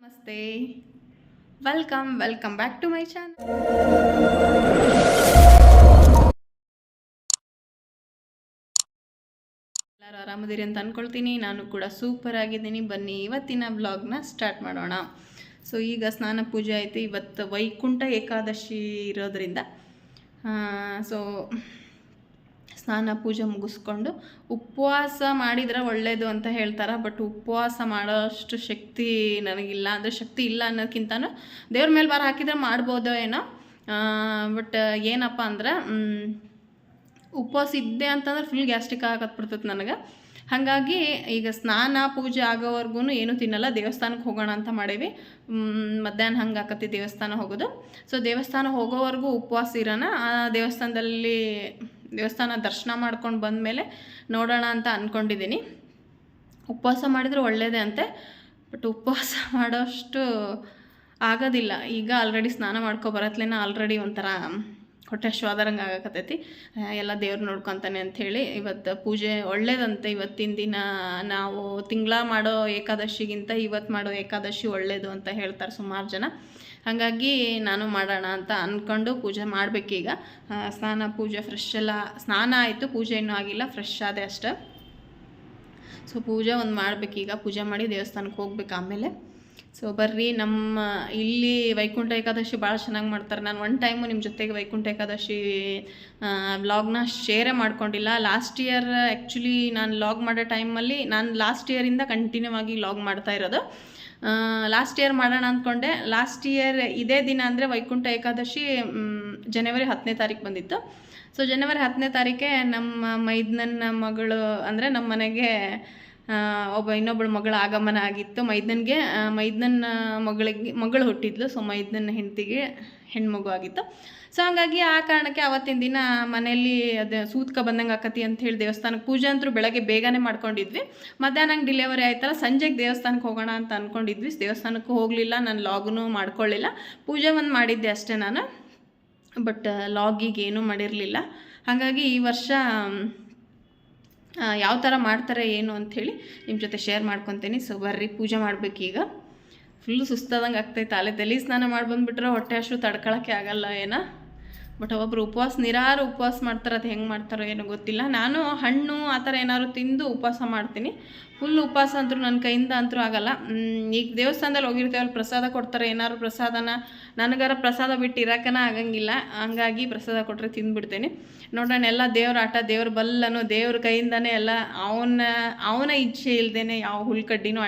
ನಮಸ್ತೆ, welcome back to my channel. ಎಲ್ಲರೂ ಆರಾಮದಿರಿ ಅಂತ ಅಂದ್ಕೊಳ್ತೀನಿ. ನಾನು ಕೂಡ ಸೂಪರ್ ಆಗಿದ್ದೀನಿ. ಬನ್ನಿ ಇವತ್ತಿನ ವ್ಲಾಗ್ನ ಸ್ಟಾರ್ಟ್ ಮಾಡೋಣ. ಸೊ ಈಗ ಸ್ನಾನ ಪೂಜೆ ಆಯಿತು. ಇವತ್ತು ವೈಕುಂಠ ಏಕಾದಶಿ ಇರೋದ್ರಿಂದ ಸೊ ಸ್ನಾನ ಪೂಜೆ ಮುಗಿಸ್ಕೊಂಡು ಉಪವಾಸ ಮಾಡಿದರೆ ಒಳ್ಳೆಯದು ಅಂತ ಹೇಳ್ತಾರೆ. ಬಟ್ ಉಪವಾಸ ಮಾಡೋಷ್ಟು ಶಕ್ತಿ ನನಗಿಲ್ಲ. ಅಂದರೆ ಶಕ್ತಿ ಇಲ್ಲ ಅನ್ನೋದಕ್ಕಿಂತನೂ ದೇವ್ರ ಮೇಲೆ ಭಾರ ಹಾಕಿದರೆ ಮಾಡ್ಬೋದೋ ಏನೋ. ಬಟ್ ಏನಪ್ಪ ಅಂದ್ರೆ ಉಪವಾಸ ಇದ್ದೆ ಅಂತಂದ್ರೆ ಫುಲ್ ಗ್ಯಾಸ್ಟ್ರಿಕ್ ಆಗತ್ಬಿಡ್ತೈತೆ ನನಗೆ. ಹಾಗಾಗಿ ಈಗ ಸ್ನಾನ ಪೂಜೆ ಆಗೋವರೆಗೂ ಏನೂ ತಿನ್ನಲ್ಲ. ದೇವಸ್ಥಾನಕ್ಕೆ ಹೋಗೋಣ ಅಂತ ಮಾಡೀವಿ. ಮಧ್ಯಾಹ್ನ ಹಂಗೆ ಆಕತಿ ದೇವಸ್ಥಾನ ಹೋಗೋದು. ಸೊ ದೇವಸ್ಥಾನ ಹೋಗೋವರೆಗೂ ಉಪವಾಸ ಇರೋಣ. ಆ ದೇವಸ್ಥಾನ ದರ್ಶನ ಮಾಡ್ಕೊಂಡು ಬಂದಮೇಲೆ ನೋಡೋಣ ಅಂತ ಅಂದ್ಕೊಂಡಿದ್ದೀನಿ. ಉಪವಾಸ ಮಾಡಿದರೆ ಒಳ್ಳೆಯದೇ ಅಂತೆ. ಬಟ್ ಉಪವಾಸ ಮಾಡೋಷ್ಟು ಆಗೋದಿಲ್ಲ. ಈಗ ಆಲ್ರೆಡಿ ಸ್ನಾನ ಮಾಡ್ಕೊಬರತ್ಲೇನ ಆಲ್ರೆಡಿ ಒಂಥರ ಹೊಟ್ಟೆ ಶ್ವಾದರಂಗೆ ಆಗಕತ್ತೈತಿ. ಎಲ್ಲ ದೇವ್ರು ನೋಡ್ಕೊತಾನೆ ಅಂಥೇಳಿ ಇವತ್ತು ಪೂಜೆ ಒಳ್ಳೇದಂತೆ. ಇವತ್ತಿನ ದಿನ ನಾವು ತಿಂಗಳ ಮಾಡೋ ಏಕಾದಶಿಗಿಂತ ಇವತ್ತು ಮಾಡೋ ಏಕಾದಶಿ ಒಳ್ಳೆಯದು ಅಂತ ಹೇಳ್ತಾರೆ ಸುಮಾರು ಜನ. ಹಾಗಾಗಿ ನಾನು ಮಾಡೋಣ ಅಂತ ಅಂದ್ಕೊಂಡು ಪೂಜೆ ಮಾಡಬೇಕೀಗ. ಸ್ನಾನ ಪೂಜೆ ಸ್ನಾನ ಆಯಿತು, ಪೂಜೆ ಇನ್ನೂ ಆಗಿಲ್ಲ, ಫ್ರೆಶ್ ಆದೆ ಅಷ್ಟೆ. ಸೊ ಪೂಜೆ ಒಂದು ಮಾಡಬೇಕೀಗ. ಪೂಜೆ ಮಾಡಿ ದೇವಸ್ಥಾನಕ್ಕೆ ಹೋಗ್ಬೇಕು ಆಮೇಲೆ. ಸೊ ಬರ್ರಿ, ನಮ್ಮ ಇಲ್ಲಿ ವೈಕುಂಠ ಏಕಾದಶಿ ಭಾಳ ಚೆನ್ನಾಗಿ ಮಾಡ್ತಾರೆ. ನಾನು ಒನ್ ಟೈಮು ನಿಮ್ಮ ಜೊತೆಗೆ ವೈಕುಂಠ ಏಕಾದಶಿ ವ್ಲಾಗ್ನ ಶೇರೇ ಮಾಡ್ಕೊಂಡಿಲ್ಲ. ಲಾಸ್ಟ್ ಇಯರ್ ಆ್ಯಕ್ಚುಲಿ ನಾನು ವ್ಲಾಗ್ ಮಾಡೋ ಟೈಮಲ್ಲಿ ನಾನು ಲಾಸ್ಟ್ ಇಯರಿಂದ ಕಂಟಿನ್ಯೂ ಆಗಿ ವ್ಲಾಗ್ ಮಾಡ್ತಾ ಇರೋದು. ಲಾಸ್ಟ್ ಇಯರ್ ಮಾಡೋಣ ಅಂದ್ಕೊಂಡೆ. ಲಾಸ್ಟ್ ಇಯರ್ ಇದೇ ದಿನ ಅಂದರೆ ವೈಕುಂಠ ಏಕಾದಶಿ ಜನವರಿ 10ನೇ ತಾರೀಕು ಬಂದಿತ್ತು. ಸೊ ಜನವರಿ 10ನೇ ತಾರೀಕೆ ನಮ್ಮ ಮೈದ್ನನ್ನ ಮಗಳು ಅಂದರೆ ನಮ್ಮ ಮನೆಗೆ ಇನ್ನೊಬ್ಬಳು ಮಗಳ ಆಗಮನ ಆಗಿತ್ತು. ಮೈದ್ನನ್ನ ಮಗಳು ಹುಟ್ಟಿದ್ಲು. ಸೊ ಮೈದ್ನನ್ನ ಹೆಂಡತಿಗೆ ಹೆಣ್ಮಗು ಆಗಿತ್ತು. ಸೊ ಹಾಗಾಗಿ ಆ ಕಾರಣಕ್ಕೆ ಅವತ್ತಿನ ದಿನ ಮನೆಯಲ್ಲಿ ಅದು ಸೂತ್ಕ ಬಂದಂಗೆ ಆಕತಿ ಅಂತ ಹೇಳಿ ದೇವಸ್ಥಾನಕ್ಕೆ ಪೂಜೆ ಅಂತೂ ಬೆಳಗ್ಗೆ ಬೇಗನೆ ಮಾಡ್ಕೊಂಡಿದ್ವಿ. ಮಧ್ಯಾಹ್ನಂಗೆ ಡಿಲಿವರಿ ಆಯ್ತಲ್ಲ, ಸಂಜೆಗೆ ದೇವಸ್ಥಾನಕ್ಕೆ ಹೋಗೋಣ ಅಂತ ಅಂದ್ಕೊಂಡಿದ್ವಿ. ದೇವಸ್ಥಾನಕ್ಕೂ ಹೋಗಲಿಲ್ಲ, ನಾನು ಲಾಗ್ನೂ ಮಾಡ್ಕೊಳ್ಳಿಲ್ಲ. ಪೂಜೆ ಒಂದು ಮಾಡಿದ್ದೆ ಅಷ್ಟೇ ನಾನು. ಬಟ್ ಲಾಗಿಗೆ ಏನೂ ಮಾಡಿರಲಿಲ್ಲ. ಹಾಗಾಗಿ ಈ ವರ್ಷ ಯಾವ ಥರ ಮಾಡ್ತಾರೆ ಏನು ಅಂಥೇಳಿ ನಿಮ್ಮ ಜೊತೆ ಶೇರ್ ಮಾಡ್ಕೊತೀನಿ. ಸೊ ಬರ್ರಿ, ಪೂಜೆ ಮಾಡಬೇಕೀಗ. ಫುಲ್ಲು ಸುಸ್ತಾದಂಗೆ ಆಗ್ತೈತೆ. ತಲೆ ಸ್ನಾನ ಮಾಡಿ ಬಂದುಬಿಟ್ರೆ ಹೊಟ್ಟೆ ಅಷ್ಟು ತಡ್ಕೊಳಕ್ಕೆ ಆಗಲ್ಲ ಏನೋ. ಬಟ್ ಒಬ್ಬರು ನಿರಾರು ಉಪವಾಸ ಮಾಡ್ತಾರೆ. ಅದು ಹೆಂಗೆ ಮಾಡ್ತಾರೋ ಏನೋ ಗೊತ್ತಿಲ್ಲ. ನಾನು ಹಣ್ಣು ಆ ಥರ ಏನಾದ್ರು ತಿಂದು ಉಪವಾಸ ಮಾಡ್ತೀನಿ. ಫುಲ್ ಉಪವಾಸ ಅಂತೂ ನನ್ನ ಕೈಯಿಂದ ಅಂತೂ ಆಗಲ್ಲ. ಈಗ ದೇವಸ್ಥಾನದಲ್ಲಿ ಹೋಗಿರ್ತೇವಲ್ಲ, ಪ್ರಸಾದ ಕೊಡ್ತಾರೆ. ಏನಾದ್ರು ಪ್ರಸಾದನ ನನಗಾರ ಪ್ರಸಾದ ಬಿಟ್ಟು ಇರೋಕ್ಕನ ಆಗಂಗಿಲ್ಲ. ಹಂಗಾಗಿ ಪ್ರಸಾದ ಕೊಟ್ಟರೆ ತಿಂದುಬಿಡ್ತೀನಿ. ನೋಡೋಣ, ಎಲ್ಲ ದೇವ್ರ ಆಟ, ದೇವ್ರ ಬಲ್ಲನು, ದೇವ್ರ ಕೈಯಿಂದನೇ ಎಲ್ಲ. ಅವನ ಇಚ್ಛೆ ಇಲ್ಲದೇ ಯಾವ ಹುಲ್ಕಡ್ಡಿನೂ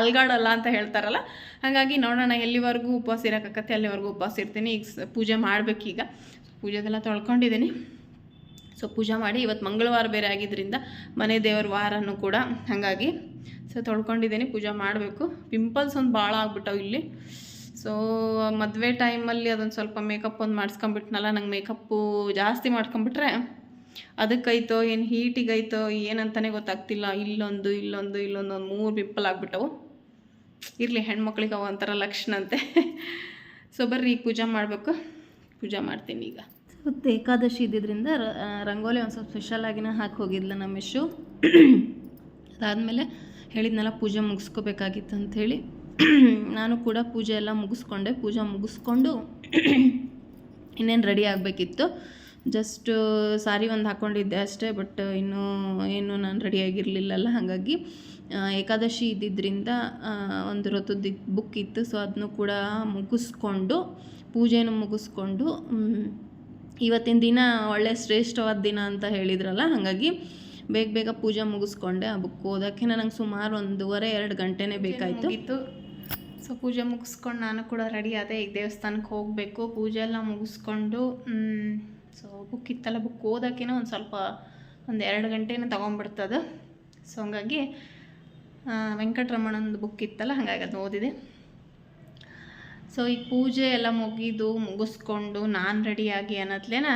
ಅಲ್ಗಾಡಲ್ಲ ಅಂತ ಹೇಳ್ತಾರಲ್ಲ. ಹಾಗಾಗಿ ನೋಡೋಣ, ಎಲ್ಲಿವರೆಗೂ ಉಪವಾಸ ಇರೋಕ್ಕಾಗತ್ತೆ ಅಲ್ಲಿವರೆಗೂ ಉಪವಾಸ ಇರ್ತೀನಿ. ಈಗ ಪೂಜೆ ಮಾಡಬೇಕೀಗ. ಪೂಜೆದೆಲ್ಲ ತೊಳ್ಕೊಂಡಿದ್ದೀನಿ. ಸೊ ಪೂಜೆ ಮಾಡಿ, ಇವತ್ತು ಮಂಗಳವಾರ ಬೇರೆ ಆಗಿದ್ದರಿಂದ ಮನೆ ದೇವ್ರ ವಾರನೂ ಕೂಡ. ಹಾಗಾಗಿ ಸೊ ತೊಳ್ಕೊಂಡಿದ್ದೀನಿ, ಪೂಜೆ ಮಾಡಬೇಕು. ಪಿಂಪಲ್ಸ್ ಒಂದು ಭಾಳ ಆಗ್ಬಿಟ್ಟವು ಇಲ್ಲಿ. ಸೊ ಮದುವೆ ಟೈಮಲ್ಲಿ ಅದೊಂದು ಸ್ವಲ್ಪ ಮೇಕಪ್ ಒಂದು ಮಾಡಿಸ್ಕೊಂಬಿಟ್ನಲ್ಲ. ನಂಗೆ ಮೇಕಪ್ಪು ಜಾಸ್ತಿ ಮಾಡ್ಕೊಂಬಿಟ್ರೆ ಅದಕ್ಕೈತೋ ಏನು ಹೀಟಿಗೈತೋ ಏನಂತಲೇ ಗೊತ್ತಾಗ್ತಿಲ್ಲ. ಇಲ್ಲೊಂದು 3 ಪಿಂಪಲ್ ಆಗಿಬಿಟ್ಟವು. ಇರಲಿ, ಹೆಣ್ಮಕ್ಳಿಗೆ ಅವು ಒಂಥರ ಲಕ್ಷಣ ಅಂತೆ. ಸೊ ಬರ್ರಿ, ಈಗ ಪೂಜೆ ಮಾಡಬೇಕು. ಪೂಜೆ ಮಾಡ್ತೀನಿ ಈಗ. ಇವತ್ತು ಏಕಾದಶಿ ಇದ್ದಿದ್ದರಿಂದ ರಂಗೋಲಿ ಒಂದು ಸ್ವಲ್ಪ ಸ್ಪೆಷಲಾಗಿನ ಹಾಕಿ ಹೋಗಿದ್ಲ ನಮ್ಮ ಇಶು. ಅದಾದಮೇಲೆ ಹೇಳಿದ್ನೆಲ್ಲ ಪೂಜೆ ಮುಗಿಸ್ಕೋಬೇಕಾಗಿತ್ತು ಅಂಥೇಳಿ ನಾನು ಕೂಡ ಪೂಜೆ ಎಲ್ಲ ಮುಗಿಸ್ಕೊಂಡೆ. ಪೂಜೆ ಮುಗಿಸ್ಕೊಂಡು ಇನ್ನೇನು ರೆಡಿ ಆಗಬೇಕಿತ್ತು. ಜಸ್ಟ್ ಸಾರಿ ಒಂದು ಹಾಕ್ಕೊಂಡಿದ್ದೆ ಅಷ್ಟೇ. ಬಟ್ ಇನ್ನೂ ಏನು ನಾನು ರೆಡಿಯಾಗಿರಲಿಲ್ಲಲ್ಲ. ಹಾಗಾಗಿ ಏಕಾದಶಿ ಇದ್ದಿದ್ದರಿಂದ ಒಂದು ರಥದ್ದು ಬುಕ್ ಇತ್ತು. ಸೊ ಅದನ್ನು ಕೂಡ ಮುಗಿಸ್ಕೊಂಡು, ಪೂಜೆನೂ ಮುಗಿಸ್ಕೊಂಡು, ಇವತ್ತಿನ ದಿನ ಒಳ್ಳೆ ಶ್ರೇಷ್ಠವಾದ ದಿನ ಅಂತ ಹೇಳಿದ್ರಲ್ಲ. ಹಾಗಾಗಿ ಬೇಗ ಪೂಜೆ ಮುಗಿಸ್ಕೊಂಡೆ. ಆ ಬುಕ್ ಓದೋಕ್ಕೆ ನನಗೆ ಸುಮಾರು 1.5-2 ಗಂಟೆನೇ ಬೇಕಾಯಿತು. ಸೊ ಪೂಜೆ ಮುಗಿಸ್ಕೊಂಡು ನಾನು ಕೂಡ ರೆಡಿ ಆದೆ. ಈಗ ದೇವಸ್ಥಾನಕ್ಕೆ ಹೋಗಬೇಕು. ಪೂಜೆ ಎಲ್ಲ ಮುಗಿಸ್ಕೊಂಡು ಸೊ ಬುಕ್ ಇತ್ತಲ್ಲ, ಬುಕ್ ಓದೋಕ್ಕೇನೋ ಒಂದು 2 ಗಂಟೆನೇ ತೊಗೊಂಡ್ಬಿಡ್ತದೆ. ಸೊ ಹಂಗಾಗಿ ವೆಂಕಟರಮಣಂದು ಬುಕ್ ಇತ್ತಲ್ಲ, ಹಾಗಾಗಿ ಅದು ಓದಿದೆ. ಸೊ ಈಗ ಪೂಜೆ ಎಲ್ಲ ಮುಗಿಸ್ಕೊಂಡು ನಾನು ರೆಡಿಯಾಗಿ ಅನ್ನತ್ಲೇನ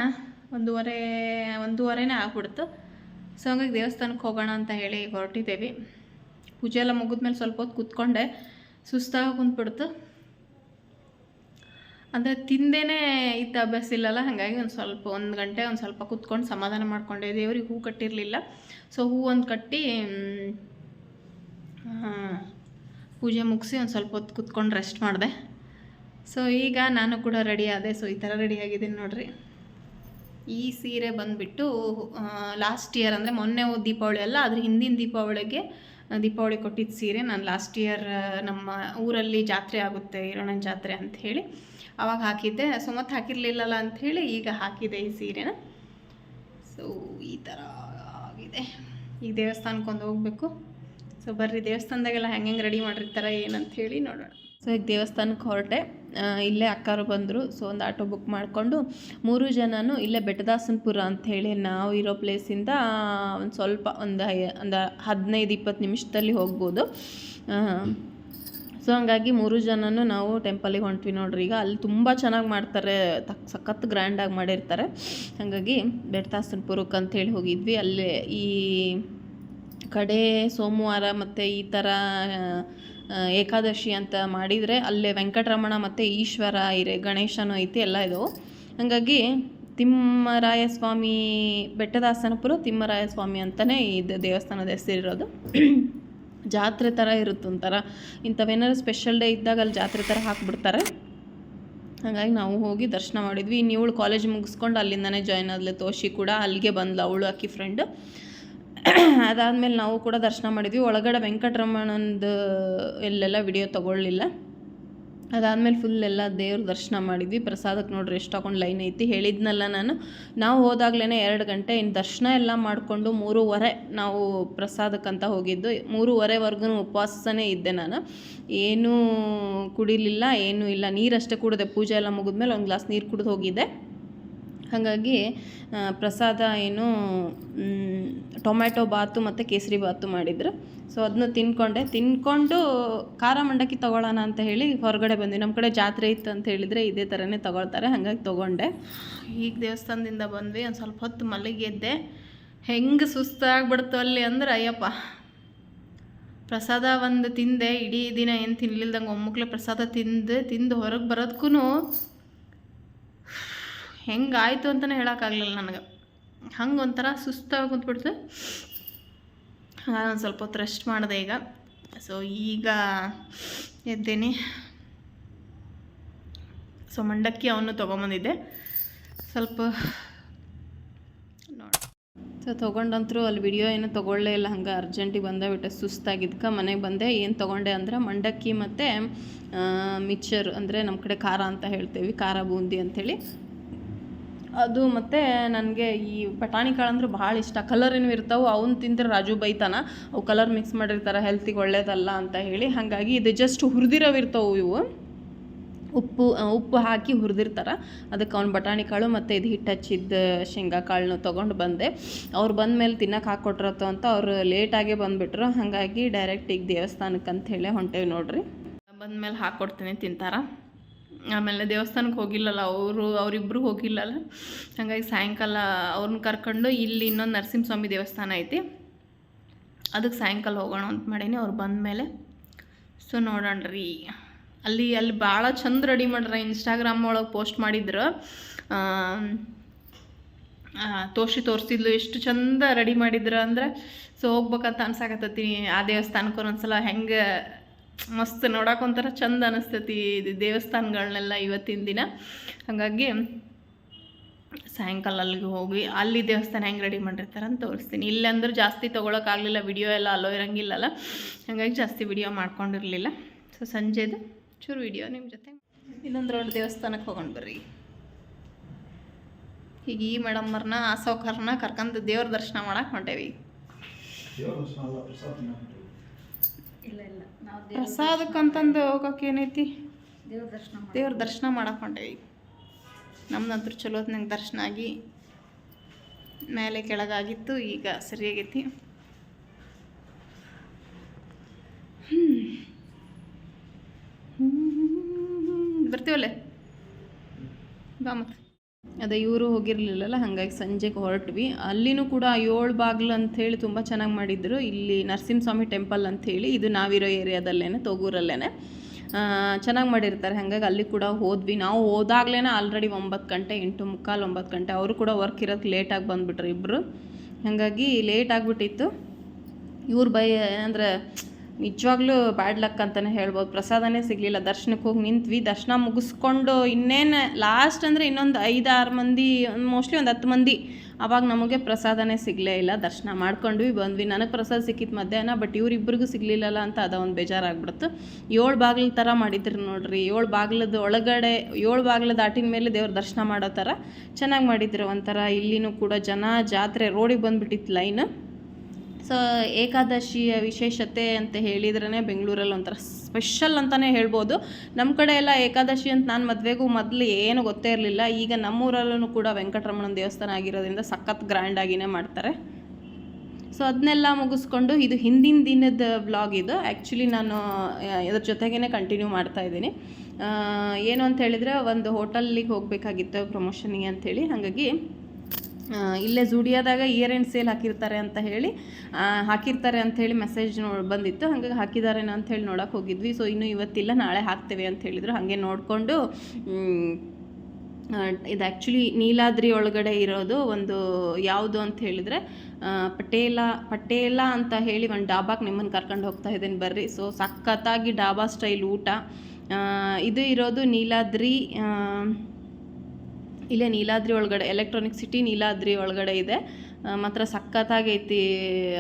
1:30ನೇ ಆಗ್ಬಿಡ್ತು. ಸೊ ಹಂಗಾಗಿ ದೇವಸ್ಥಾನಕ್ಕೆ ಹೋಗೋಣ ಅಂತ ಹೇಳಿ ಹೊರಟಿದ್ದೇವೆ. ಪೂಜೆ ಎಲ್ಲ ಮುಗಿದ್ಮೇಲೆ ಸ್ವಲ್ಪ ಹೊತ್ತು ಕೂತ್ಕೊಂಡೆ. ಸುಸ್ತಾಗಿ ಕುಂತ್ಬಿಡ್ತು. ಅಂದರೆ ತಿಂದೇನೆ ಇದ್ದ ಅಭ್ಯಾಸ ಇಲ್ಲಲ್ಲ. ಹಾಗಾಗಿ ಒಂದು ಗಂಟೆ ಸ್ವಲ್ಪ ಕೂತ್ಕೊಂಡು ಸಮಾಧಾನ ಮಾಡಿಕೊಂಡೆ. ದೇವ್ರಿಗೆ ಹೂ ಕಟ್ಟಿರಲಿಲ್ಲ. ಸೊ ಹೂ ಒಂದು ಕಟ್ಟಿ ಪೂಜೆ ಮುಗಿಸಿ ಒಂದು ಸ್ವಲ್ಪ ಹೊತ್ತು ಕೂತ್ಕೊಂಡು ರೆಸ್ಟ್ ಮಾಡಿದೆ. ಸೊ ಈಗ ನಾನು ಕೂಡ ರೆಡಿ ಆದೆ. ಸೊ ಈ ಥರ ರೆಡಿ ಆಗಿದ್ದೀನಿ ನೋಡಿರಿ. ಈ ಸೀರೆ ಬಂದುಬಿಟ್ಟು ಲಾಸ್ಟ್ ಇಯರ್ ಅಂದರೆ ಮೊನ್ನೆ ದೀಪಾವಳಿ ಅಲ್ಲ, ಅದ್ರ ಹಿಂದಿನ ದೀಪಾವಳಿ ಕೊಟ್ಟಿದ್ದ ಸೀರೆ. ನಾನು ಲಾಸ್ಟ್ ಇಯರ್ ನಮ್ಮ ಊರಲ್ಲಿ ಜಾತ್ರೆ ಆಗುತ್ತೆ, ಈರಣ್ಣನ ಜಾತ್ರೆ ಅಂಥೇಳಿ ಆವಾಗ ಹಾಕಿದ್ದೆ. ಸೊ ಮತ್ತೆ ಹಾಕಿರಲಿಲ್ಲಲ್ಲ ಅಂಥೇಳಿ ಈಗ ಹಾಕಿದೆ ಈ ಸೀರೆನ. ಸೊ ಈ ಥರ ಆಗಿದೆ. ಈಗ ದೇವಸ್ಥಾನಕ್ಕೊಂದು ಹೋಗಬೇಕು. ಸೊ ಬರ್ರಿ, ದೇವಸ್ಥಾನದಾಗೆಲ್ಲ ಹೆಂಗೆ ರೆಡಿ ಮಾಡಿರ್ತಾರೆ ಏನಂಥೇಳಿ ನೋಡೋಣ. ಸೊ ಈಗ ದೇವಸ್ಥಾನಕ್ಕೆ ಹೊರಟೆ. ಇಲ್ಲೇ ಅಕ್ಕಾರು ಬಂದರು. ಸೊ ಒಂದು ಆಟೋ ಬುಕ್ ಮಾಡಿಕೊಂಡು 3 ಜನನೂ ಇಲ್ಲೇ ಬೆಟ್ಟದಾಸನಪುರ ಅಂಥೇಳಿ ನಾವು ಇರೋ ಪ್ಲೇಸಿಂದ ಒಂದು ಸ್ವಲ್ಪ ಒಂದು 15-20 ನಿಮಿಷದಲ್ಲಿ ಹೋಗ್ಬೋದು. ಸೊ ಹಂಗಾಗಿ 3 ಜನನೂ ನಾವು ಟೆಂಪಲಿಗೆ ಹೊಂಟ್ವಿ ನೋಡ್ರಿ. ಈಗ ಅಲ್ಲಿ ತುಂಬ ಚೆನ್ನಾಗಿ ಮಾಡ್ತಾರೆ, ಸಖತ್ ಗ್ರ್ಯಾಂಡಾಗಿ ಮಾಡಿರ್ತಾರೆ. ಹಾಗಾಗಿ ಬೆಟ್ಟದಾಸನಪುರಕ್ಕೆ ಅಂಥೇಳಿ ಹೋಗಿದ್ವಿ. ಅಲ್ಲೇ ಈ ಕಡೆ ಸೋಮವಾರ ಮತ್ತು ಈ ಥರ ಏಕಾದಶಿ ಅಂತ ಮಾಡಿದರೆ ಅಲ್ಲೇ ವೆಂಕಟರಮಣ ಮತ್ತು ಈಶ್ವರ ಗಣೇಶನೂ ಐತಿ, ಎಲ್ಲ ಇದು. ಹಾಗಾಗಿ ತಿಮ್ಮರಾಯ ಸ್ವಾಮಿ, ಬೆಟ್ಟದಾಸನಪುರ ತಿಮ್ಮರಾಯ ಸ್ವಾಮಿ ಅಂತಲೇ ಇದು ದೇವಸ್ಥಾನದ ಹೆಸರಿರೋದು. ಜಾತ್ರೆ ಥರ ಇರುತ್ತೆ ಒಂಥರ. ಇಂಥವೇನಾದ್ರು ಸ್ಪೆಷಲ್ ಡೇ ಇದ್ದಾಗ ಅಲ್ಲಿ ಜಾತ್ರೆ ಥರ ಹಾಕಿಬಿಡ್ತಾರೆ. ಹಾಗಾಗಿ ನಾವು ಹೋಗಿ ದರ್ಶನ ಮಾಡಿದ್ವಿ. ಇನ್ನು ಇವಳು ಕಾಲೇಜ್ ಮುಗಿಸ್ಕೊಂಡು ಅಲ್ಲಿಂದನೇ ಜಾಯ್ನ್ ಆದಲೆ. ತೋಷಿ ಕೂಡ ಅಲ್ಲಿಗೆ ಬಂದ್ಲು, ಅವಳು ಆಕಿ ಫ್ರೆಂಡ್. ಅದಾದಮೇಲೆ ನಾವು ಕೂಡ ದರ್ಶನ ಮಾಡಿದ್ವಿ. ಒಳಗಡೆ ವೆಂಕಟರಮಣಂದು ಎಲ್ಲೆಲ್ಲ ವಿಡಿಯೋ ತೊಗೊಳ್ಳಿಲ್ಲ. ಅದಾದಮೇಲೆ ಫುಲ್ ಎಲ್ಲ ದೇವ್ರ ದರ್ಶನ ಮಾಡಿದ್ವಿ. ಪ್ರಸಾದಕ್ಕೆ ನೋಡ್ರಿ ಎಷ್ಟು ಹಾಕೊಂಡು ಲೈನ್ ಐತಿ. ಹೇಳಿದ್ನಲ್ಲ ನಾವು ಹೋದಾಗ್ಲೇ 2 ಗಂಟೆ. ಇನ್ನು ದರ್ಶನ ಎಲ್ಲ ಮಾಡಿಕೊಂಡು 3:30 ನಾವು ಪ್ರಸಾದಕ್ಕಂತ ಹೋಗಿದ್ದು. 3:30ವರೆಗೂ ಉಪವಾಸನೇ ಇದ್ದೆ ನಾನು. ಏನೂ ಕುಡಿಲಿಲ್ಲ, ಏನೂ ಇಲ್ಲ, ನೀರಷ್ಟೇ ಕುಡಿದೆ. ಪೂಜೆ ಎಲ್ಲ ಮುಗಿದ್ಮೇಲೆ ಒಂದು ಗ್ಲಾಸ್ ನೀರು ಕುಡಿದು ಹೋಗಿದ್ದೆ. ಹಾಗಾಗಿ ಪ್ರಸಾದ ಏನು ಟೊಮ್ಯಾಟೊ ಬಾತು ಮತ್ತು ಕೇಸರಿ ಬಾತು ಮಾಡಿದ್ರು. ಸೊ ಅದನ್ನ ತಿನ್ಕೊಂಡು ಖಾರ ಮಂಡಕ್ಕಿ ತೊಗೊಳ್ಳೋಣ ಅಂತ ಹೇಳಿ ಹೊರಗಡೆ ಬಂದ್ವಿ. ನಮ್ಮ ಕಡೆ ಜಾತ್ರೆ ಇತ್ತು ಅಂತ ಹೇಳಿದರೆ ಇದೇ ಥರನೇ ತೊಗೊಳ್ತಾರೆ, ಹಾಗಾಗಿ ತೊಗೊಂಡೆ. ಈಗ ದೇವಸ್ಥಾನದಿಂದ ಬಂದ್ವಿ. ಒಂದು ಸ್ವಲ್ಪ ಹೊತ್ತು ಮಲಗಿದ್ದೆ. ಹೆಂಗೆ ಸುಸ್ತಾಗ್ಬಿಡ್ತು ಅಲ್ಲಿ ಅಂದ್ರೆ ಅಯ್ಯಪ್ಪ. ಪ್ರಸಾದ ಒಂದು ತಿಂದೆ, ಇಡೀ ದಿನ ಏನು ತಿನ್ನಲಿಲ್ದಂಗೆ ಒಮ್ಮಕ್ಲೆ ಪ್ರಸಾದ ತಿಂದು ಹೊರಗೆ ಬರೋದಕ್ಕೂ ಹೆಂಗಾಯಿತು ಅಂತಲೇ ಹೇಳೋಕ್ಕಾಗಲಿಲ್ಲ ನನಗೆ. ಹಂಗೆ ಒಂಥರ ಸುಸ್ತಾಗಿ ಕುಂತ್ಬಿಡ್ತು. ಹಾಗಾಗಿ ಒಂದು ಸ್ವಲ್ಪ ಹೊತ್ತು ರೆಸ್ಟ್ ಮಾಡಿದೆ ಈಗ. ಸೊ ಈಗ ಎದ್ದೇನೆ. ಸೊ ಮಂಡಕ್ಕಿ ಅವನು ತೊಗೊಂಬಂದಿದ್ದೆ ಸ್ವಲ್ಪ ನೋಡಿ. ಸೊ ತೊಗೊಂಡಂತರೂ ಅಲ್ಲಿ ವಿಡಿಯೋ ಏನೂ ತೊಗೊಳ್ಳೇ ಇಲ್ಲ. ಹಂಗೆ ಅರ್ಜೆಂಟಿಗೆ ಬಂದೇಬಿಟ್ಟೆ, ಸುಸ್ತಾಗಿದ್ಕೆ ಮನೆಗೆ ಬಂದೆ. ಏನು ತೊಗೊಂಡೆ ಅಂದರೆ ಮಂಡಕ್ಕಿ ಮತ್ತು ಮಿಕ್ಚರ್, ಅಂದರೆ ನಮ್ಮ ಕಡೆ ಖಾರ ಅಂತ ಹೇಳ್ತೇವೆ, ಖಾರ ಬೂಂದಿ ಅಂಥೇಳಿ ಅದು. ಮತ್ತು ನನಗೆ ಈ ಬಟಾಣಿ ಕಾಳು ಅಂದ್ರೆ ಭಾಳ ಇಷ್ಟ. ಕಲರ್ ಏನೂ ಇರ್ತಾವೆ, ಅವನ್ನ ತಿಂದ್ರೆ ರಾಜು ಬೈತಾನ, ಅವು ಕಲರ್ ಮಿಕ್ಸ್ ಮಾಡಿರ್ತಾರೆ, ಹೆಲ್ತಿಗೆ ಒಳ್ಳೇದಲ್ಲ ಅಂತ ಹೇಳಿ. ಹಾಗಾಗಿ ಇದು ಜಸ್ಟ್ ಹುರಿದಿರೋವಿರ್ತಾವೆ ಇವು, ಉಪ್ಪು ಹಾಕಿ ಹುರಿದಿರ್ತಾರೆ. ಅದಕ್ಕೆ ಅವ್ನು ಬಟಾಣಿ ಕಾಳು ಮತ್ತು ಇದು ಹಿಟ್ಟು ಹಚ್ಚಿದ್ದ ಶೇಂಗಾ ಕಾಳನ್ನು ತೊಗೊಂಡು ಬಂದೆ. ಅವ್ರು ಬಂದಮೇಲೆ ತಿನ್ನಕ್ಕೆ ಹಾಕ್ಕೊಟ್ರತ್ತು ಅಂತ ಅವ್ರು ಲೇಟಾಗೇ ಬಂದುಬಿಟ್ರು. ಹಾಗಾಗಿ ಡೈರೆಕ್ಟ್ ಈಗ ದೇವಸ್ಥಾನಕ್ಕೆ ಅಂತ ಹೇಳಿ ಹೊಂಟೇವಿ ನೋಡ್ರಿ. ಬಂದಮೇಲೆ ಹಾಕ್ಕೊಡ್ತೀನಿ, ತಿಂತಾರ. ಆಮೇಲೆ ದೇವಸ್ಥಾನಕ್ಕೆ ಹೋಗಿಲ್ಲಲ್ಲ ಅವರಿಬ್ಬರು ಹೋಗಿಲ್ಲಲ್ಲ. ಹಾಗಾಗಿ ಸಾಯಂಕಾಲ ಅವ್ರನ್ನ ಕರ್ಕೊಂಡು ಇಲ್ಲಿ ಇನ್ನೊಂದು ನರಸಿಂಹಸ್ವಾಮಿ ದೇವಸ್ಥಾನ ಐತಿ, ಅದಕ್ಕೆ ಸಾಯಂಕಾಲ ಹೋಗೋಣ ಅಂತ ಮಾಡೀನಿ ಅವ್ರು ಬಂದಮೇಲೆ. ಸೊ ನೋಡೋಣ್ರಿ. ಅಲ್ಲಿ ಭಾಳ ಚಂದ ರೆಡಿ ಮಾಡ್ರ. ಇನ್ಸ್ಟಾಗ್ರಾಮ್ ಒಳಗೆ ಪೋಸ್ಟ್ ಮಾಡಿದ್ರು, ತೋರಿಸಿದ್ಲು ಎಷ್ಟು ಚಂದ ರೆಡಿ ಮಾಡಿದ್ರು ಅಂದರೆ. ಸೊ ಹೋಗ್ಬೇಕಂತ ಅನ್ಸಾಕತ್ತತಿ ಆ ದೇವಸ್ಥಾನಕ್ಕೆ ಒಂದೊಂದ್ಸಲ. ಹೆಂಗೆ ಮಸ್ತ್ ನೋಡೋಕೆ ಒಂಥರ ಚಂದ ಅನಿಸ್ತೈತಿ ದೇವಸ್ಥಾನಗಳನ್ನೆಲ್ಲ ಇವತ್ತಿನ ದಿನ. ಹಾಗಾಗಿ ಸಾಯಂಕಾಲ ಅಲ್ಲಿಗೆ ಹೋಗಿ ಅಲ್ಲಿ ದೇವಸ್ಥಾನ ಹೆಂಗೆ ರೆಡಿ ಮಾಡಿರ್ತಾರೆ ಅಂತ ತೋರಿಸ್ತೀನಿ. ಇಲ್ಲಂದ್ರೆ ಜಾಸ್ತಿ ತೊಗೊಳಕ್ಕಾಗಲಿಲ್ಲ, ವಿಡಿಯೋ ಎಲ್ಲ ಅಲ್ಲೋ ಇರೋಂಗಿಲ್ಲಲ್ಲ. ಹಾಗಾಗಿ ಜಾಸ್ತಿ ವಿಡಿಯೋ ಮಾಡ್ಕೊಂಡಿರಲಿಲ್ಲ. ಸೊ ಸಂಜೆದು ಚೂರು ವಿಡಿಯೋ ನಿಮ್ಮ ಜೊತೆ. ಇನ್ನೊಂದು ರೌಂಡ್ ದೇವಸ್ಥಾನಕ್ಕೆ ಹೋಗೋಣ ಬರ್ರಿ. ಈಗ ಈ ಮೇಡಮ್ಮರ್ನ ಆಸೋಕರ್ನ ಕರ್ಕೊಂಡು ದೇವ್ರ ದರ್ಶನ ಮಾಡಕ್ಕೆ ಹೊಂಟೇವಿ. ಪ್ರಸಾದಕ್ಕಂತಂದು ಹೋಗೋಕೆ ಏನೈತಿ, ದೇವ್ರ ದರ್ಶನ ಮಾಡಕ್ಕೆ ಹೊಂಟೇವಿ. ನಮ್ದಂತೂ ಚಲೋ ಹೊತ್ನಾಗ ದರ್ಶನ ಆಗಿ ಮೇಲೆ ಕೆಳಗಾಗಿತ್ತು, ಈಗ ಸರಿಯಾಗೈತಿ. ಬರ್ತೀವಲ್ಲೇ ಬಾ. ಮತ್ತು ಅದೇ ಇವರು ಹೋಗಿರಲಿಲ್ಲಲ್ಲ, ಹಾಗಾಗಿ ಸಂಜೆಗೆ ಹೊರಟ್ವಿ. ಅಲ್ಲಿನೂ ಕೂಡ 7 ಬಾಗಿಲು ಅಂಥೇಳಿ ತುಂಬ ಚೆನ್ನಾಗಿ ಮಾಡಿದ್ರು. ಇಲ್ಲಿ ನರಸಿಂಹಸ್ವಾಮಿ ಟೆಂಪಲ್ ಅಂಥೇಳಿ, ಇದು ನಾವಿರೋ ಏರಿಯಾದಲ್ಲೇ, ತೊಗೂರಲ್ಲೇ ಚೆನ್ನಾಗಿ ಮಾಡಿರ್ತಾರೆ. ಹಾಗಾಗಿ ಅಲ್ಲಿ ಕೂಡ ಹೋದ್ವಿ. ನಾವು ಹೋದಾಗ್ಲೇ ಆಲ್ರೆಡಿ 9 ಗಂಟೆ, 8:45, 9 ಗಂಟೆ. ಅವರು ಕೂಡ ವರ್ಕ್ ಇರೋಕ್ಕೆ ಲೇಟಾಗಿ ಬಂದುಬಿಟ್ರು ಇಬ್ಬರು. ಹಾಗಾಗಿ ಲೇಟ್ ಆಗಿಬಿಟ್ಟಿತ್ತು. ಇವ್ರು ಅಂದರೆ ನಿಜವಾಗ್ಲೂ ಬ್ಯಾಡ್ ಲಕ್ ಅಂತಲೇ ಹೇಳ್ಬೋದು. ಪ್ರಸಾದನೇ ಸಿಗಲಿಲ್ಲ. ದರ್ಶನಕ್ಕೆ ಹೋಗಿ ನಿಂತ್ವಿ, ದರ್ಶನ ಮುಗಿಸ್ಕೊಂಡು ಇನ್ನೇನು ಲಾಸ್ಟ್ ಅಂದರೆ ಇನ್ನೊಂದು 5-6 ಮಂದಿ, ಮೋಸ್ಟ್ಲಿ ಒಂದು 10 ಮಂದಿ, ಆವಾಗ ನಮಗೆ ಪ್ರಸಾದನೇ ಸಿಗಲೇ ಇಲ್ಲ. ದರ್ಶನ ಮಾಡ್ಕೊಂಡ್ವಿ ಬಂದ್ವಿ. ನನಗೆ ಪ್ರಸಾದ ಸಿಕ್ಕಿತ್ತು ಮಧ್ಯಾಹ್ನ, ಬಟ್ ಇವರಿಬ್ಬರಿಗೂ ಸಿಗಲಿಲ್ಲಲ್ಲ ಅಂತ ಒಂದು ಬೇಜಾರಾಗ್ಬಿಡ್ತು. 7 ಬಾಗಿಲು ಥರ ಮಾಡಿದ್ರು ನೋಡ್ರಿ, 7 ಬಾಗಿಲದ ಒಳಗಡೆ 7 ಬಾಗಿಲು ದಾಟಿನ ಮೇಲೆ ದೇವ್ರ ದರ್ಶನ ಮಾಡೋ ಥರ ಚೆನ್ನಾಗಿ ಮಾಡಿದ್ರು. ಒಂಥರ ಇಲ್ಲಿನೂ ಕೂಡ ಜನ ಜಾತ್ರೆ ರೋಡಿಗೆ ಬಂದುಬಿಟ್ಟಿತ್ತು ಲೈನು. ಸೊ ಏಕಾದಶಿಯ ವಿಶೇಷತೆ ಅಂತ ಹೇಳಿದ್ರೇ ಬೆಂಗಳೂರಲ್ಲಿ ಒಂಥರ ಸ್ಪೆಷಲ್ ಅಂತಲೇ ಹೇಳ್ಬೋದು. ನಮ್ಮ ಕಡೆ ಎಲ್ಲ ಏಕಾದಶಿ ಅಂತ ನಾನು ಮದುವೆಗೂ ಮೊದಲು ಏನು ಗೊತ್ತೇ ಇರಲಿಲ್ಲ. ಈಗ ನಮ್ಮೂರಲ್ಲೂ ಕೂಡ ವೆಂಕಟರಮಣನ ದೇವಸ್ಥಾನ ಆಗಿರೋದ್ರಿಂದ ಸಖತ್ ಗ್ರ್ಯಾಂಡಾಗಿಯೇ ಮಾಡ್ತಾರೆ. ಸೊ ಅದನ್ನೆಲ್ಲ ಮುಗಿಸ್ಕೊಂಡು ಇದು ಹಿಂದಿನ ದಿನದ ವ್ಲಾಗ್ ಇದು. ಆ್ಯಕ್ಚುಲಿ ನಾನು ಇದ್ರ ಜೊತೆಗೇ ಕಂಟಿನ್ಯೂ ಮಾಡ್ತಾಯಿದ್ದೀನಿ. ಏನು ಅಂತ ಹೇಳಿದರೆ ಒಂದು ಹೋಟೆಲ್ಲಿಗೆ ಹೋಗಬೇಕಾಗಿತ್ತು ಪ್ರಮೋಷನಿಗೆ ಅಂಥೇಳಿ. ಹಾಗಾಗಿ ಇಲ್ಲೇ ಜೂಡಿಯಾದಾಗ ಇಯರ್ ಎಂಡ್ ಸೇಲ್ ಹಾಕಿರ್ತಾರೆ ಅಂಥೇಳಿ ಮೆಸೇಜ್ ಬಂದಿತ್ತು. ಹಾಗಾಗಿ ಹಾಕಿದಾರೇನೋ ಅಂಥೇಳಿ ನೋಡೋಕೆ ಹೋಗಿದ್ವಿ. ಸೊ ಇನ್ನೂ ಇವತ್ತಿಲ್ಲ, ನಾಳೆ ಹಾಕ್ತೇವೆ ಅಂತ ಹೇಳಿದ್ರು. ಹಾಗೆ ನೋಡಿಕೊಂಡು ಇದು ಆ್ಯಕ್ಚುಲಿ ನೀಲಾದ್ರಿ ಒಳಗಡೆ ಇರೋದು ಒಂದು ಯಾವುದು ಅಂತ ಹೇಳಿದರೆ ಪಟೇಲ ಅಂತ ಹೇಳಿ ಒಂದು ಡಾಬಾಗೆ ನಿಮ್ಮನ್ನು ಕರ್ಕೊಂಡು ಹೋಗ್ತಾ ಇದ್ದೀನಿ ಬರ್ರಿ. ಸೊ ಸಖತ್ತಾಗಿ ಡಾಬಾ ಸ್ಟೈಲ್ ಊಟ. ಇದು ಇರೋದು ನೀಲಾದ್ರಿ, ಇಲ್ಲೇ ನೀಲಾದ್ರಿ ಒಳಗಡೆ, ಎಲೆಕ್ಟ್ರಾನಿಕ್ ಸಿಟಿ ನೀಲಾದ್ರಿ ಒಳಗಡೆ ಇದೆ. ಮಾತ್ರ ಸಖತ್ತಾಗೈತಿ.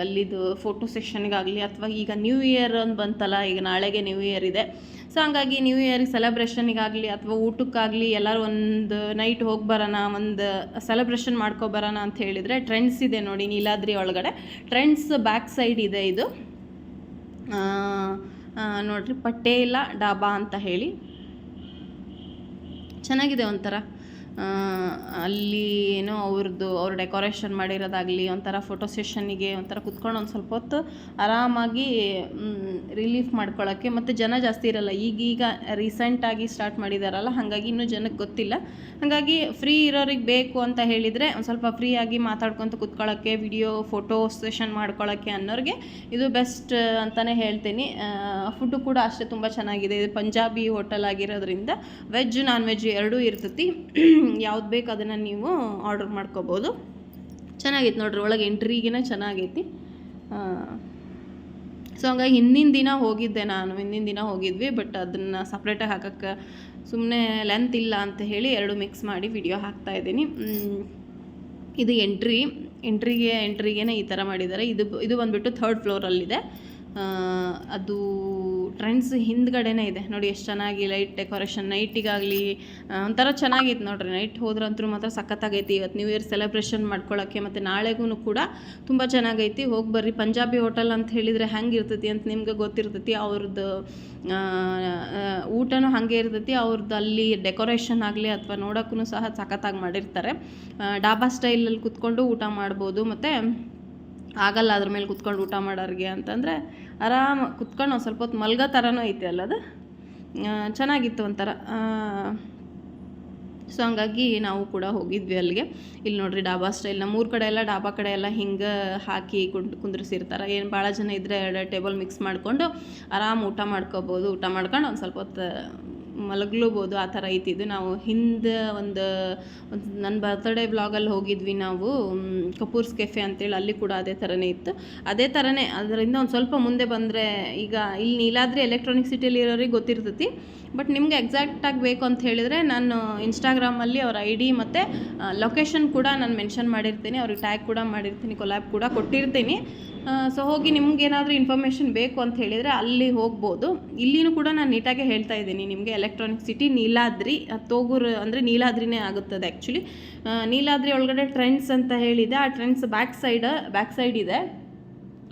ಅಲ್ಲಿದು ಫೋಟೋ ಸೆಷನ್ಗಾಗಲಿ ಅಥವಾ ಈಗ ನ್ಯೂ ಇಯರ್ ಅಂತ ಬಂತಲ್ಲ, ಈಗ ನಾಳೆಗೆ ನ್ಯೂ ಇಯರ್ ಇದೆ. ಸೊ ಹಂಗಾಗಿ ನ್ಯೂ ಇಯರಿಗೆ ಸೆಲೆಬ್ರೇಷನಿಗಾಗಲಿ ಅಥವಾ ಊಟಕ್ಕಾಗಲಿ ಎಲ್ಲರೂ ಒಂದು ನೈಟ್ ಹೋಗಿ ಬರೋಣ, ಒಂದು ಸೆಲೆಬ್ರೇಷನ್ ಮಾಡ್ಕೊಬರೋಣ ಅಂತ ಹೇಳಿದರೆ ಟ್ರೆಂಡ್ಸ್ ಇದೆ ನೋಡಿ ನೀಲಾದ್ರಿ ಒಳಗಡೆ. ಟ್ರೆಂಡ್ಸ್ ಬ್ಯಾಕ್ ಸೈಡ್ ಇದೆ ಇದು ನೋಡಿರಿ, ಪಟೇಲ ಡಾಬಾ ಅಂತ ಹೇಳಿ. ಚೆನ್ನಾಗಿದೆ ಒಂಥರ. ಅಲ್ಲಿ ಏನೋ ಅವ್ರು ಡೆಕೋರೇಷನ್ ಮಾಡಿರೋದಾಗಲಿ, ಒಂಥರ ಫೋಟೋ ಸೆಷನ್ನಿಗೆ ಒಂಥರ ಕುತ್ಕೊಂಡು ಒಂದು ಸ್ವಲ್ಪ ಹೊತ್ತು ಆರಾಮಾಗಿ ರಿಲೀಫ್ ಮಾಡ್ಕೊಳ್ಳೋಕ್ಕೆ. ಮತ್ತು ಜನ ಜಾಸ್ತಿ ಇರಲ್ಲ, ಈಗೀಗ ರೀಸೆಂಟಾಗಿ ಸ್ಟಾರ್ಟ್ ಮಾಡಿದಾರಲ್ಲ, ಹಾಗಾಗಿ ಇನ್ನೂ ಜನಕ್ಕೆ ಗೊತ್ತಿಲ್ಲ. ಹಾಗಾಗಿ ಫ್ರೀ ಇರೋರಿಗೆ ಬೇಕು ಅಂತ ಹೇಳಿದರೆ ಒಂದು ಸ್ವಲ್ಪ ಫ್ರೀಯಾಗಿ ಮಾತಾಡ್ಕೊತ ಕುತ್ಕೊಳ್ಳೋಕ್ಕೆ, ವಿಡಿಯೋ ಫೋಟೋ ಸೆಷನ್ ಮಾಡ್ಕೊಳ್ಳೋಕ್ಕೆ ಅನ್ನೋರಿಗೆ ಇದು ಬೆಸ್ಟ್ ಅಂತಲೇ ಹೇಳ್ತೀನಿ. ಫುಡ್ಡು ಕೂಡ ಅಷ್ಟೇ ತುಂಬ ಚೆನ್ನಾಗಿದೆ. ಇದು ಪಂಜಾಬಿ ಹೋಟೆಲ್ ಆಗಿರೋದ್ರಿಂದ ವೆಜ್ ನಾನ್ ವೆಜ್ ಎರಡೂ ಇರ್ತೈತಿ. ಯಾವ್ದು ಬೇಕು ಅದನ್ನು ನೀವು ಆರ್ಡರ್ ಮಾಡ್ಕೋಬೋದು. ಚೆನ್ನಾಗೈತೆ ನೋಡ್ರಿ, ಒಳಗೆ ಎಂಟ್ರಿಗಿನ ಚೆನ್ನಾಗೈತಿ. ಸೊ ಹಂಗಾಗಿ ಹಿಂದಿನ ದಿನ ಹೋಗಿದ್ವಿ, ಬಟ್ ಅದನ್ನು ಸಪ್ರೇಟಾಗಿ ಹಾಕೋಕ್ಕೆ ಸುಮ್ಮನೆ ಲೆಂತ್ ಇಲ್ಲ ಅಂತ ಹೇಳಿ ಎರಡು ಮಿಕ್ಸ್ ಮಾಡಿ ವಿಡಿಯೋ ಹಾಕ್ತಾಯಿದ್ದೀನಿ. ಇದು ಎಂಟ್ರಿಗೇನೆ ಈ ಥರ ಮಾಡಿದ್ದಾರೆ. ಇದು ಬಂದುಬಿಟ್ಟು 3rd ಫ್ಲೋರಲ್ಲಿದೆ. ಅದು ಟ್ರೆಂಡ್ಸ್ ಹಿಂದ್ಗಡೆನೇ ಇದೆ ನೋಡಿ, ಎಷ್ಟು ಚೆನ್ನಾಗಿ ಲೈಟ್ ಡೆಕೋರೇಷನ್. ನೈಟಿಗಾಗಲಿ ಒಂಥರ ಚೆನ್ನಾಗಿತ್ತು ನೋಡ್ರಿ. ನೈಟ್ ಹೋದ್ರಂತೂ ಮಾತ್ರ ಸಖತ್ತಾಗೈತಿ. ಇವತ್ತು ನ್ಯೂ ಇಯರ್ ಸೆಲೆಬ್ರೇಷನ್ ಮಾಡ್ಕೊಳ್ಳೋಕ್ಕೆ ಮತ್ತು ನಾಳೆಗೂ ಕೂಡ ತುಂಬ ಚೆನ್ನಾಗೈತಿ. ಹೋಗಿ ಬರ್ರಿ. ಪಂಜಾಬಿ ಹೋಟೆಲ್ ಅಂತ ಹೇಳಿದರೆ ಹೆಂಗೆ ಇರ್ತೈತಿ ಅಂತ ನಿಮ್ಗೆ ಗೊತ್ತಿರ್ತೈತಿ. ಅವ್ರದ್ದು ಊಟನೂ ಹಾಗೆ ಇರ್ತೈತಿ. ಅವ್ರದ್ದು ಅಲ್ಲಿ ಡೆಕೋರೇಷನ್ ಆಗಲಿ ಅಥವಾ ನೋಡೋಕ್ಕೂ ಸಹ ಸಖತ್ತಾಗಿ ಮಾಡಿರ್ತಾರೆ. ಡಾಬಾ ಸ್ಟೈಲಲ್ಲಿ ಕುತ್ಕೊಂಡು ಊಟ ಮಾಡ್ಬೋದು. ಮತ್ತು ಆಗಲ್ಲ ಅದ್ರ ಮೇಲೆ ಕುತ್ಕೊಂಡು ಊಟ ಮಾಡೋರಿಗೆ ಅಂತಂದರೆ ಆರಾಮ ಕುತ್ಕೊಂಡು ಒಂದು ಸ್ವಲ್ಪ ಹೊತ್ತು ಮಲ್ಗೋ ಥರನೂ ಐತೆ ಅಲ್ಲ, ಅದು ಚೆನ್ನಾಗಿತ್ತು ಒಂಥರ. ಸೊ ಹಂಗಾಗಿ ನಾವು ಕೂಡ ಹೋಗಿದ್ವಿ ಅಲ್ಲಿಗೆ. ಇಲ್ಲಿ ನೋಡಿರಿ ಡಾಬಾ ಸ್ಟೈಲ್. ನಮ್ಮೂರ ಕಡೆ ಎಲ್ಲ ಡಾಬಾ ಕಡೆ ಎಲ್ಲ ಹಿಂಗೆ ಹಾಕಿ ಕುಂದ್ರಿಸಿರ್ತಾರೆ. ಏನು ಭಾಳ ಜನ ಇದ್ದರೆ 2 ಟೇಬಲ್ ಮಿಕ್ಸ್ ಮಾಡಿಕೊಂಡು ಆರಾಮ್ ಊಟ ಮಾಡ್ಕೋಬೋದು. ಊಟ ಮಾಡ್ಕೊಂಡು ಒಂದು ಸ್ವಲ್ಪ ಹೊತ್ತು ಮಲಗ್ಲೂಬೋದು, ಆ ಥರ ಐತಿದ್ದು. ನಾವು ಹಿಂದೆ ಒಂದು ನನ್ನ ಬರ್ತ್ಡೇ ವ್ಲಾಗಲ್ಲಿ ಹೋಗಿದ್ವಿ ನಾವು, ಕಪೂರ್ಸ್ ಕೆಫೆ ಅಂತೇಳಿ. ಅಲ್ಲಿ ಕೂಡ ಅದೇ ಥರನೇ ಇತ್ತು. ಅದೇ ಥರನೇ ಅದರಿಂದ ಒಂದು ಸ್ವಲ್ಪ ಮುಂದೆ ಬಂದರೆ, ಈಗ ಇಲ್ಲಿ ನೀಲಾದ್ರಿ ಎಲೆಕ್ಟ್ರಾನಿಕ್ ಸಿಟಿಯಲ್ಲಿ ಇರೋರಿಗೆ ಗೊತ್ತಿರ್ತೈತಿ. ಬಟ್ ನಿಮಗೆ ಎಕ್ಸಾಕ್ಟಾಗಿ ಬೇಕು ಅಂತ ಹೇಳಿದರೆ ನಾನು ಇನ್ಸ್ಟಾಗ್ರಾಮಲ್ಲಿ ಅವ್ರ ID ಮತ್ತು ಲೊಕೇಶನ್ ಕೂಡ ನಾನು ಮೆನ್ಷನ್ ಮಾಡಿರ್ತೀನಿ. ಅವ್ರಿಗೆ ಟ್ಯಾಗ್ ಕೂಡ ಮಾಡಿರ್ತೀನಿ, ಕೊಲ್ಯಾಬ್ ಕೂಡ ಕೊಟ್ಟಿರ್ತೀನಿ. ಸೊ ಹೋಗಿ ನಿಮ್ಗೇನಾದರೂ ಇನ್ಫಾರ್ಮೇಷನ್ ಬೇಕು ಅಂತ ಹೇಳಿದರೆ ಅಲ್ಲಿ ಹೋಗ್ಬೋದು. ಇಲ್ಲಿನೂ ಕೂಡ ನಾನು ನೀಟಾಗೆ ಹೇಳ್ತಾ ಇದ್ದೀನಿ ನಿಮಗೆ. ಎಲೆಕ್ಟ್ರಾನಿಕ್ ಸಿಟಿ ನೀಲಾದ್ರಿ, ತೋಗೂರು ಅಂದರೆ ನೀಲಾದ್ರಿನೇ ಆಗುತ್ತದೆ ಆ್ಯಕ್ಚುಲಿ. ನೀಲಾದ್ರಿ ಒಳಗಡೆ ಟ್ರೆಂಡ್ಸ್ ಅಂತ ಹೇಳಿದೆ. ಆ ಟ್ರೆಂಡ್ಸ್ ಬ್ಯಾಕ್ ಸೈಡ್ ಇದೆ.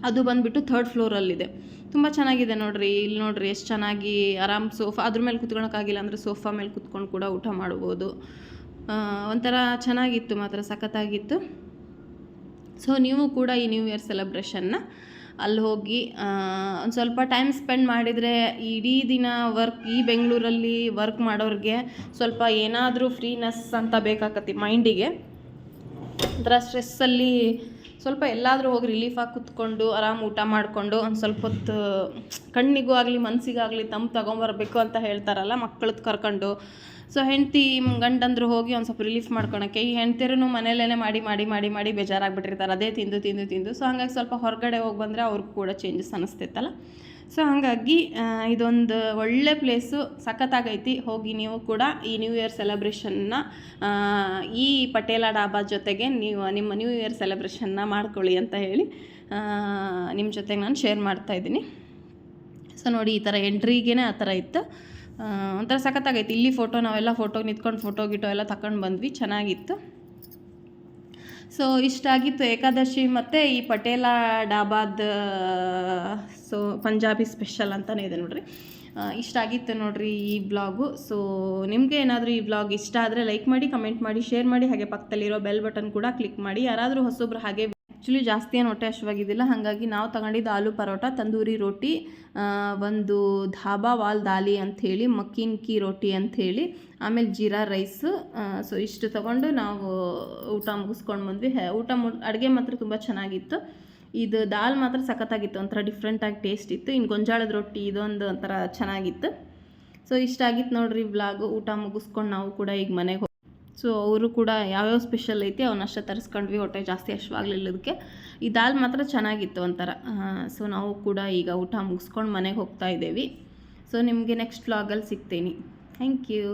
ಅದು ಬಂದುಬಿಟ್ಟು 3rd ಫ್ಲೋರಲ್ಲಿದೆ. ತುಂಬ ಚೆನ್ನಾಗಿದೆ ನೋಡಿರಿ. ಇಲ್ಲಿ ನೋಡಿರಿ ಎಷ್ಟು ಚೆನ್ನಾಗಿ ಆರಾಮ್ ಸೋಫಾ, ಅದ್ರ ಮೇಲೆ ಕುತ್ಕೊಳಕ್ಕಾಗಿಲ್ಲ ಅಂದರೆ ಸೋಫಾ ಮೇಲೆ ಕುತ್ಕೊಂಡು ಕೂಡ ಊಟ ಮಾಡ್ಬೋದು. ಒಂಥರ ಚೆನ್ನಾಗಿತ್ತು, ಮಾತ್ರ ಸಖತ್ತಾಗಿತ್ತು. ಸೊ ನೀವು ಕೂಡ ಈ ನ್ಯೂ ಇಯರ್ ಸೆಲೆಬ್ರೇಷನ್ನ ಅಲ್ಲಿ ಹೋಗಿ ಒಂದು ಸ್ವಲ್ಪ ಟೈಮ್ ಸ್ಪೆಂಡ್ ಮಾಡಿದರೆ, ಇಡೀ ದಿನ ಈ ಬೆಂಗಳೂರಲ್ಲಿ ವರ್ಕ್ ಮಾಡೋರಿಗೆ ಸ್ವಲ್ಪ ಏನಾದರೂ ಫ್ರೀನೆಸ್ ಅಂತ ಬೇಕಾಗತ್ತೆ ಮೈಂಡಿಗೆ. ಒಂಥರ ಸ್ಟ್ರೆಸ್ಸಲ್ಲಿ ಸ್ವಲ್ಪ ಎಲ್ಲಾದರೂ ಹೋಗಿ ರಿಲೀಫಾಗಿ ಕುತ್ಕೊಂಡು ಆರಾಮ್ ಊಟ ಮಾಡಿಕೊಂಡು ಒಂದು ಸ್ವಲ್ಪ ಹೊತ್ತು ಕಣ್ಣಿಗೂ ಆಗಲಿ ಮನಸ್ಸಿಗಾಗಲಿ ತೊಗೊಂಬರ್ಬೇಕು ಅಂತ ಹೇಳ್ತಾರಲ್ಲ, ಮಕ್ಕಳದ್ದು ಕರ್ಕೊಂಡು. ಸೊ ಹೆಂಡತಿ ಗಂಡಂದ್ರು ಹೋಗಿ ಒಂದು ಸ್ವಲ್ಪ ರಿಲೀಫ್ ಮಾಡ್ಕೊಳಕ್ಕೆ. ಈ ಹೆಂಡ್ತಿರೂ ಮನೇಲೇ ಮಾಡಿ ಬೇಜಾರಾಗಿಬಿಟ್ಟಿರ್ತಾರೆ ಅದೇ ತಿಂದು. ಸೊ ಹಾಗಾಗಿ ಸ್ವಲ್ಪ ಹೊರಗಡೆ ಹೋಗಿ ಬಂದರೆ ಅವ್ರಿಗೂ ಕೂಡ ಚೇಂಜಸ್ ಅನ್ನಿಸ್ತೈತಲ್ಲ. ಸೊ ಹಾಗಾಗಿ ಇದೊಂದು ಒಳ್ಳೆ ಪ್ಲೇಸು, ಸಖತ್ತಾಗೈತಿ. ಹೋಗಿ ನೀವು ಕೂಡ ಈ ನ್ಯೂ ಇಯರ್ ಸೆಲೆಬ್ರೇಷನ್ನ ಈ ಪಟೇಲ ಡಾಬಾ ಜೊತೆಗೆ ನೀವು ನಿಮ್ಮ ನ್ಯೂ ಇಯರ್ ಸೆಲೆಬ್ರೇಷನ್ನ ಮಾಡ್ಕೊಳ್ಳಿ ಅಂತ ಹೇಳಿ ನಿಮ್ಮ ಜೊತೆಗೆ ನಾನು ಶೇರ್ ಮಾಡ್ತಾಯಿದ್ದೀನಿ. ಸೊ ನೋಡಿ, ಈ ಥರ ಎಂಟ್ರಿಗೇ ಆ ಥರ ಇತ್ತು. ಒಂಥರ ಸಖತ್ತಾಗೈತಿ. ಇಲ್ಲಿ ನಾವೆಲ್ಲ ಫೋಟೋಗೆ ನಿಂತ್ಕೊಂಡು ಫೋಟೋ ಎಲ್ಲ ತಗೊಂಡು ಬಂದ್ವಿ, ಚೆನ್ನಾಗಿತ್ತು. ಸೊ ಇಷ್ಟಾಗಿತ್ತು ಏಕಾದಶಿ ಮತ್ತು ಈ ಪಟೇಲ ಡಾಬಾದ ಸೊ ಪಂಜಾಬಿ ಸ್ಪೆಷಲ್ ಅಂತಲೇ ಇದೆ ನೋಡಿರಿ. ಇಷ್ಟಾಗಿತ್ತು ನೋಡಿರಿ ಈ ಬ್ಲಾಗು. ಸೊ ನಿಮಗೆ ಏನಾದರೂ ಈ ಬ್ಲಾಗ್ ಇಷ್ಟ ಆದರೆ ಲೈಕ್ ಮಾಡಿ, ಕಮೆಂಟ್ ಮಾಡಿ, ಶೇರ್ ಮಾಡಿ, ಹಾಗೆ ಪಕ್ಕದಲ್ಲಿರೋ ಬೆಲ್ ಬಟನ್ ಕೂಡ ಕ್ಲಿಕ್ ಮಾಡಿ. ಯಾರಾದರೂ ಹೊಸೊಬ್ರು ಹಾಗೆ ಆ್ಯಕ್ಚುಲಿ ಜಾಸ್ತಿ ಏನು ಹೊಟ್ಟೆ ಹಶ್ವಾಗಿದ್ದಿಲ್ಲ, ಹಾಗಾಗಿ ನಾವು ತಗೊಂಡಿದ್ದು ಆಲೂ ಪರೋಟ, ತಂದೂರಿ ರೋಟಿ, ಒಂದು ಧಾಬಾ ವಾಲ್ ದಾಲಿ ಅಂಥೇಳಿ, ಮಕ್ಕೀನ್ ಕಿ ರೋಟಿ ಅಂಥೇಳಿ, ಆಮೇಲೆ ಜೀರಾ ರೈಸು. ಸೊ ಇಷ್ಟು ತೊಗೊಂಡು ನಾವು ಊಟ ಮುಗಿಸ್ಕೊಂಡು ಬಂದ್ವಿ. ಅಡುಗೆ ಮಾತ್ರ ತುಂಬ ಚೆನ್ನಾಗಿತ್ತು. ಇದು ದಾಲ್ ಮಾತ್ರ ಸಖತ್ತಾಗಿತ್ತು, ಒಂಥರ ಡಿಫ್ರೆಂಟಾಗಿ ಟೇಸ್ಟ್ ಇತ್ತು. ಇನ್ನು ಗೊಂಜಾಳದ ರೊಟ್ಟಿ ಇದೊಂದು ಒಂಥರ ಚೆನ್ನಾಗಿತ್ತು. ಸೊ ಇಷ್ಟಾಗಿತ್ತು ನೋಡಿರಿ ವ್ಲಾಗು. ಊಟ ಮುಗಿಸ್ಕೊಂಡು ನಾವು ಕೂಡ ಈಗ ಮನೆಗೆ ಸೊ ಅವರು ಕೂಡ ಯಾವ್ಯಾವ ಸ್ಪೆಷಲ್ ಐತಿ ಅವನ್ನಷ್ಟೇ ತರಿಸ್ಕೊಂಡ್ವಿ, ಹೊಟ್ಟೆ ಜಾಸ್ತಿ ಹಶ್ವಾಗ್ಲಿಲ್ಲದಕ್ಕೆ. ಈ ದಾಲ್ ಮಾತ್ರ ಚೆನ್ನಾಗಿತ್ತು ಒಂಥರ. ಸೊ ನಾವು ಕೂಡ ಈಗ ಊಟ ಮುಗಿಸ್ಕೊಂಡು ಮನೆಗೆ ಹೋಗ್ತಾ ಇದ್ದೇವೆ. ಸೊ ನಿಮಗೆ ನೆಕ್ಸ್ಟ್ ವ್ಲಾಗಲ್ಲಿ ಸಿಗ್ತೀನಿ. Thank you.